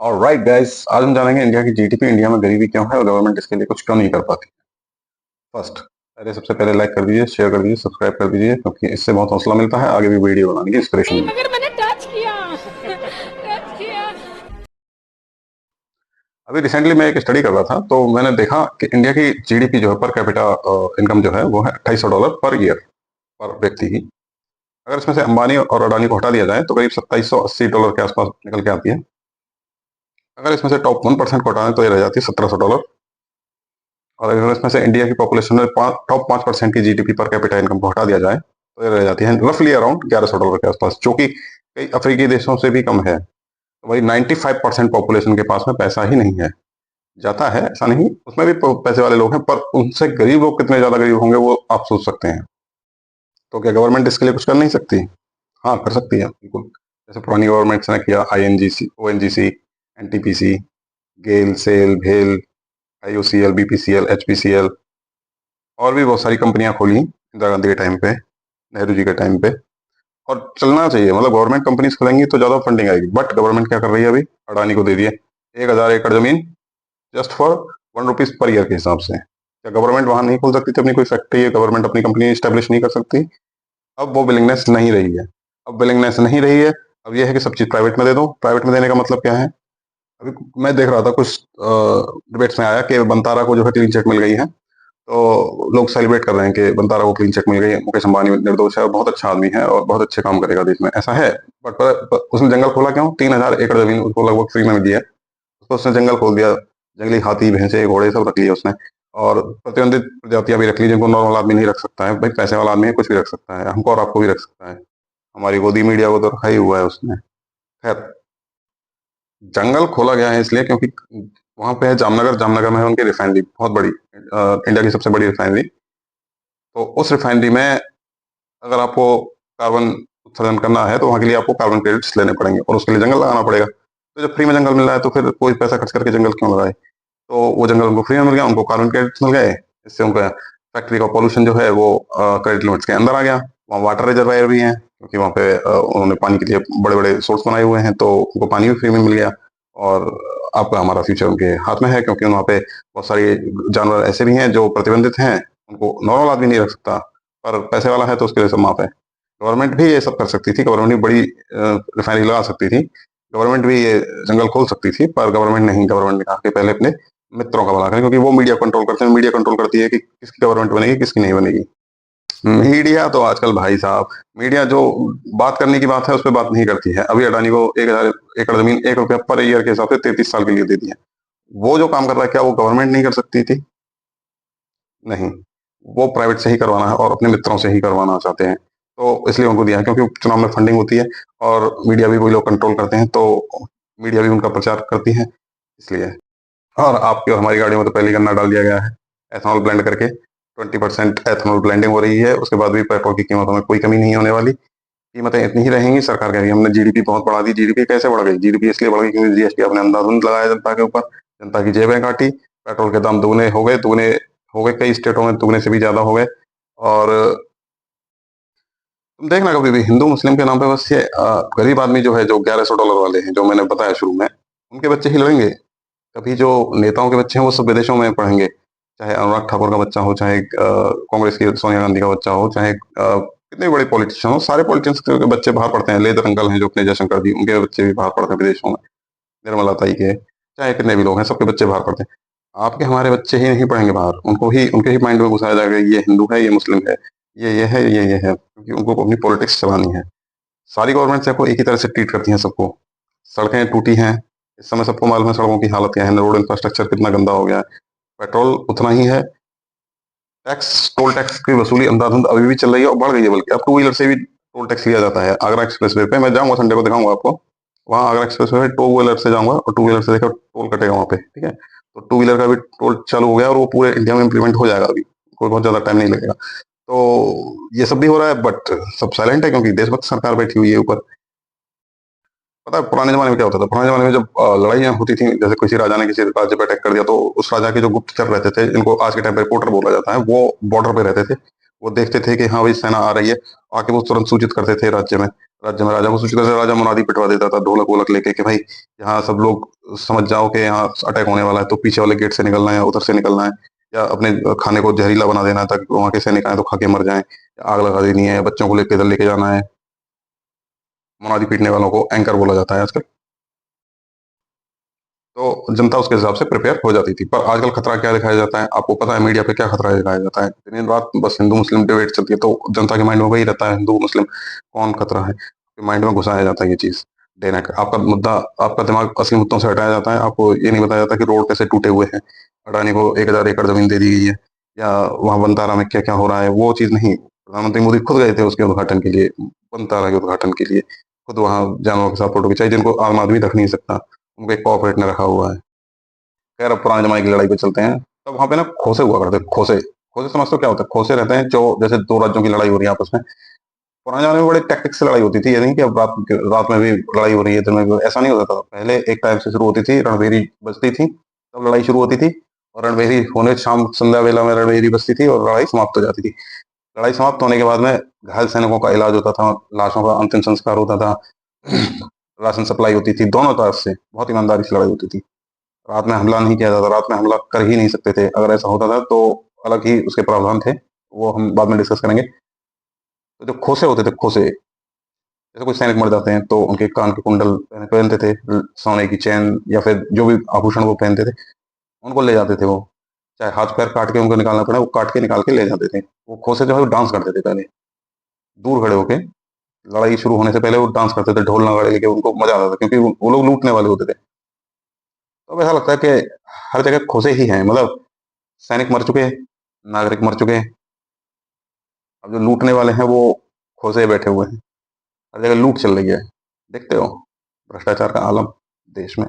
Alright guys, आज हम जानेंगे इंडिया की जीडीपी, इंडिया में गरीबी क्यों है और गवर्नमेंट इसके लिए कुछ क्यों नहीं कर पाती। फर्स्ट, अरे सबसे पहले लाइक कर दीजिए, शेयर कर दीजिए, सब्सक्राइब कर दीजिए, क्योंकि इससे बहुत हौसला मिलता है आगे भी वीडियो बनाने की इंस्पिरेशन मिलती है। मगर मैंने टच किया टच किया। अभी रिसेंटली मैं एक स्टडी कर रहा था, तो मैंने देखा कि इंडिया की जीडीपी जो है, पर कैपिटा इनकम जो है, वो है $2800 पर ईयर, पर व्यक्ति की। अगर इसमें से अंबानी और अडानी को हटा दिया जाए तो करीब $2780 के आसपास निकल के आती है। अगर इसमें से टॉप 1% को हटाएं तो ये रह जाती है $1700। और अगर इसमें से इंडिया की पॉपुलेशन में टॉप 5% की जीडीपी पर कैपिटा इनकम को हटा दिया जाए तो ये रह जाती है रफली अराउंड $1100 के आसपास, जो कि कई अफ्रीकी देशों से भी कम है। तो वही 95% पॉपुलेशन के पास में पैसा ही नहीं है। जाता है ऐसा नहीं, उसमें भी पैसे वाले लोग हैं, पर उनसे गरीब लोग कितने ज्यादा गरीब होंगे वो आप सोच सकते हैं। तो क्या गवर्नमेंट इसके लिए कुछ कर नहीं सकती? हाँ, कर सकती है बिल्कुल। जैसे पुरानी गवर्नमेंट्स ने किया, आईएनजीसी, ओएनजीसी, एनटीपीसी, गेल, सेल, भेल, आईओसीएल, बीपीसीएल, एचपीसीएल, और भी बहुत सारी कंपनियां खोली इंदिरा गांधी के टाइम पे, नेहरू जी के टाइम पे। और चलना चाहिए, मतलब गवर्नमेंट कंपनीज खुलेंगी तो ज्यादा फंडिंग आएगी। बट गवर्नमेंट क्या कर रही है अभी? अडानी को दे दिए 1000 एकड़ जमीन, जस्ट फॉर ₹1 पर ईयर के हिसाब से। क्या गवर्नमेंट वहां नहीं खोल सकती थी अपनी कोई फैक्ट्री? है गवर्नमेंट अपनी कंपनी स्टैब्लिश नहीं कर सकती? अब वो विलिंगनेस नहीं रही है। अब विलिंगनेस नहीं रही है। अब ये है कि सब चीज प्राइवेट में दे दो। प्राइवेट में देने का मतलब क्या है? अभी मैं देख रहा था कुछ डिबेट्स में आया कि बंतारा को जो है क्लीन चिट मिल गई है, तो लोग सेलिब्रेट कर रहे हैं कि बंतारा को क्लीन चिट मिल गई है, मुकेश अंबानी निर्दोष है और बहुत अच्छा आदमी है और बहुत अच्छे काम करेगा देश में, ऐसा है। पर उसने जंगल खोला क्यों? 3000 एकड़ जमीन उसको लगभग फ्री में मिली है, उसको उसने जंगल खोल दिया। जंगली हाथी, भैंसे, घोड़े सब रख लिए उसने, और प्रतिबंधित प्रजातियां भी रख ली जिनको नॉर्मल आदमी नहीं रख सकता है। भाई पैसे वाला आदमी है, कुछ भी रख सकता है, हमको और आपको भी रख सकता है। हमारी गोदी मीडिया को तो रखा ही हुआ है उसने। खैर, जंगल खोला गया है इसलिए क्योंकि वहां पे है जामनगर, जामनगर में है उनकी रिफाइनरी, बहुत बड़ी, इंडिया की सबसे बड़ी रिफाइनरी। तो उस रिफाइनरी में अगर आपको कार्बन उत्सर्जन करना है तो वहां के लिए आपको कार्बन क्रेडिट्स लेने पड़ेंगे और उसके लिए जंगल लगाना पड़ेगा। तो जब फ्री में जंगल मिल रहा है तो फिर कोई पैसा खर्च करके जंगल क्यों लगाए? तो वो जंगल उनको फ्री में मिल गया, उनको कार्बन क्रेडिट्स मिल गए। इससे उनका फैक्ट्री का पॉल्यूशन जो है वो क्रेडिट लिमिट्स के अंदर आ गया। वहाँ वाटर रिजर्वायर भी हैं, क्योंकि वहाँ पे उन्होंने पानी के लिए बड़े बड़े सोर्स बनाए हुए हैं, तो उनको पानी भी फ्री में मिल गया। और आपका हमारा फ्यूचर उनके हाथ में है, क्योंकि वहाँ पे बहुत सारे जानवर ऐसे भी हैं जो प्रतिबंधित हैं, उनको नॉर्मल आदमी नहीं रख सकता, पर पैसे वाला है तो उसके लिए सब माफ है। गवर्नमेंट भी ये सब कर सकती थी, गवर्नमेंट भी बड़ी रिफाइनरी लगा सकती थी, गवर्नमेंट भी ये जंगल खोल सकती थी, पर गवर्नमेंट नहीं। गवर्नमेंट ने कहा कि पहले अपने मित्रों का भला करें, क्योंकि वो मीडिया कंट्रोल करते हैं। मीडिया कंट्रोल करती है कि किसकी गवर्नमेंट बनेगी, किसकी नहीं बनेगी। मीडिया तो आजकल भाई साहब, मीडिया जो बात करने की बात है उस पर बात नहीं करती है। अभी अडानी को 1000 एकड़ जमीन ₹1 पर ईयर के हिसाब से 33 साल के लिए दे दी है। वो जो काम कर रहा है, क्या वो गवर्नमेंट नहीं कर सकती थी? नहीं, वो प्राइवेट से ही करवाना है और अपने मित्रों से ही करवाना चाहते हैं, तो इसलिए उनको दिया है, क्योंकि चुनाव में फंडिंग होती है और मीडिया भी वही लोग कंट्रोल करते हैं, तो मीडिया भी उनका प्रचार करती है, इसलिए। और आपकी और हमारी गाड़ियों में तो पहले ही गन्ना डाल दिया गया है, एथनॉल ब्लेंड करके। 20% एथनॉल ब्लेंडिंग हो रही है, उसके बाद भी पेट्रोल की कीमतों में कोई कमी नहीं होने वाली। कीमतें इतनी ही रहेंगी। सरकार कह रही है हमने जीडीपी बहुत बढ़ा दी। जीडीपी कैसे बढ़ गई? जीडीपी इसलिए बढ़ गई क्योंकि जीएसटी आपने अंधाधुंध लगाया जनता के ऊपर, जनता की जेबें काटी, पेट्रोल के दाम दुगने हो गए, दुगने हो गए, कई स्टेटों में दुगने से भी ज्यादा हो गए। और तुम देखना, कभी भी हिंदू मुस्लिम के नाम पे बस ये गरीब आदमी जो है, जो $1100 वाले हैं, जो मैंने बताया शुरू में, उनके बच्चे ही लड़ेंगे। कभी जो नेताओं के बच्चे हैं वो सब विदेशों में पढ़ेंगे, चाहे अनुराग ठाकुर का बच्चा हो, चाहे कांग्रेस की सोनिया गांधी का बच्चा हो, चाहे कितने बड़े पॉलिटिशियन हो, सारे पॉलिटिशियंस के बच्चे बाहर पढ़ते हैं। लेदर अंकल हैं जो अपने जयशंकर जी, उनके बच्चे भी बाहर पढ़ते हैं विदेशों में। निर्मला ताई के, चाहे कितने भी लोग हैं, सबके बच्चे बाहर पढ़ते हैं। आपके हमारे बच्चे ही नहीं पढ़ेंगे बाहर, उनको ही उनके ही माइंड में घुसाया जाएगा ये हिंदू है, ये मुस्लिम है, ये है, ये है, क्योंकि उनको अपनी पॉलिटिक्स चलानी है। सारी गवर्नमेंट्स आपको एक ही तरह से ट्रीट करती हैं सबको। सड़कें टूटी हैं, इस समय सबको मालूम है सड़कों की हालत क्या है, रोड इंफ्रास्ट्रक्चर कितना गंदा हो गया है। पेट्रोल उतना ही है। टैक्स, टोल टैक्स की वसूली अंधाधुंध अभी भी चल रही है और बढ़ गई है, बल्कि अब टू व्हीलर से भी टोल टैक्स लिया जाता है। आगरा एक्सप्रेस वे पे मैं जाऊंगा, संडे को दिखाऊंगा आपको। वहाँ आगरा एक्सप्रेस वे पे टू व्हीलर से जाऊंगा और टू व्हीलर से देखो टोल कटेगा वहाँ पे, ठीक है। तो टू व्हीलर का भी टोल चालू हो गया और वो पूरे इंडिया में इम्प्लीमेंट हो जाएगा अभी, कोई बहुत ज्यादा टाइम नहीं लगेगा। तो ये सब भी हो रहा है, बट सब साइलेंट है क्योंकि देशभक्त सरकार बैठी हुई है ऊपर। पता है पुराने जमाने में क्या होता था? पुराने जमाने में जब लड़ाइयाँ होती थी, जैसे किसी राजा ने किसी राज्य पे अटैक कर दिया, तो उस राजा के जो गुप्तचर रहते थे, जिनको आज के टाइम पे रिपोर्टर बोला जाता है, वो बॉर्डर पे रहते थे। वो देखते थे कि हाँ भाई सेना आ रही है, आके वो तुरंत सूचित करते थे राज्य में। राज्य में राजा को सूचित करते, राजा मुनादी पिटवा देता था ढोलक वोलक लेके कि भाई यहाँ सब लोग समझ जाओ कि यहाँ अटैक होने वाला है तो पीछे वाले गेट से निकलना है या उधर से निकलना है, या अपने खाने को जहरीला बना देना है ताकि वहाँ के सैनिक आए तो खा के मर जाएं, या आग लगा देनी है, या बच्चों को लेके इधर लेके जाना है। मुनादी पीटने वालों को एंकर बोला जाता है आजकल। तो जनता उसके हिसाब से प्रिपेयर हो जाती थी। पर आजकल खतरा क्या दिखाया जाता है? आपको पता है मीडिया पे क्या खतरा दिखाया जाता है? दिन रात बस हिंदू मुस्लिम डिबेट चलती है, तो जनता के माइंड में वही रहता है, हिंदू मुस्लिम कौन खतरा है, माइंड में घुसाया जाता है ये चीज। देना आपका मुद्दा, आपका दिमाग असली मुद्दों से हटाया जाता है। आपको ये नहीं बताया जाता कि रोड कैसे टूटे हुए हैं, अडानी को 1,000 एकड़ जमीन दे दी गई है, या वहां बनतारा में क्या क्या हो रहा है, वो चीज नहीं। प्रधानमंत्री मोदी खुद गए थे उसके उद्घाटन के लिए, बनतारा के उद्घाटन के लिए, खुद वहां जानवरों के साथ फोटो खिंचाई, जिनको आम आदमी रख नहीं सकता, उनको एक कॉर्पोरेट ने रखा हुआ है। खैर अब पुराने जमाने की लड़ाई पे चलते हैं। तब वहां पे ना खोसे हुआ करते थे, खोसे। खोसे समझते हो क्या होता है? खोसे रहते हैं जो जैसे दो राज्यों की लड़ाई हो रही है आपस में। पुराने जमाने में बड़े टैक्टिक्स से लड़ाई होती थी, ये नहीं कि अब रात में भी लड़ाई हो रही है, दिन में भी, ऐसा नहीं होता था। पहले एक टाइम से शुरू होती थी, रणभेरी बजती थी, तब लड़ाई शुरू होती थी, और रणभेरी होने शाम संध्या वेला में रणभेरी बजती थी और लड़ाई समाप्त हो जाती थी। लड़ाई समाप्त होने के बाद में घायल सैनिकों का इलाज होता था, लाशों का अंतिम संस्कार होता था, राशन सप्लाई होती थी, दोनों तरफ से बहुत ईमानदारी से लड़ाई होती थी। रात में हमला नहीं किया जाता, रात में हमला कर ही नहीं सकते थे। अगर ऐसा होता था तो अलग ही उसके प्रावधान थे, वो हम बाद में डिस्कस करेंगे। तो जो खोसे होते थे, खोसे, जैसे कोई सैनिक मर जाते हैं तो उनके कान के कुंडल पहनते थे, सोने की चैन या फिर जो भी आभूषण वो पहनते थे, उनको ले जाते थे वो। चाहे हाथ पैर काट के उनको निकालना पड़े, वो काट के निकाल के ले जाते थे। वो खोसे जो है वो डांस करते थे पहले, दूर खड़े होके। लड़ाई शुरू होने से पहले वो डांस करते थे, ढोल नगाड़े लेके, उनको मजा आता था क्योंकि वो लोग लूटने वाले होते थे। तो अब ऐसा लगता है कि हर जगह खोसे ही हैं, मतलब सैनिक मर चुके हैं, नागरिक मर चुके हैं, अब जो लूटने वाले हैं वो खोसे बैठे हुए हैं। हर जगह लूट चल रही है, देखते हो भ्रष्टाचार का आलम देश में।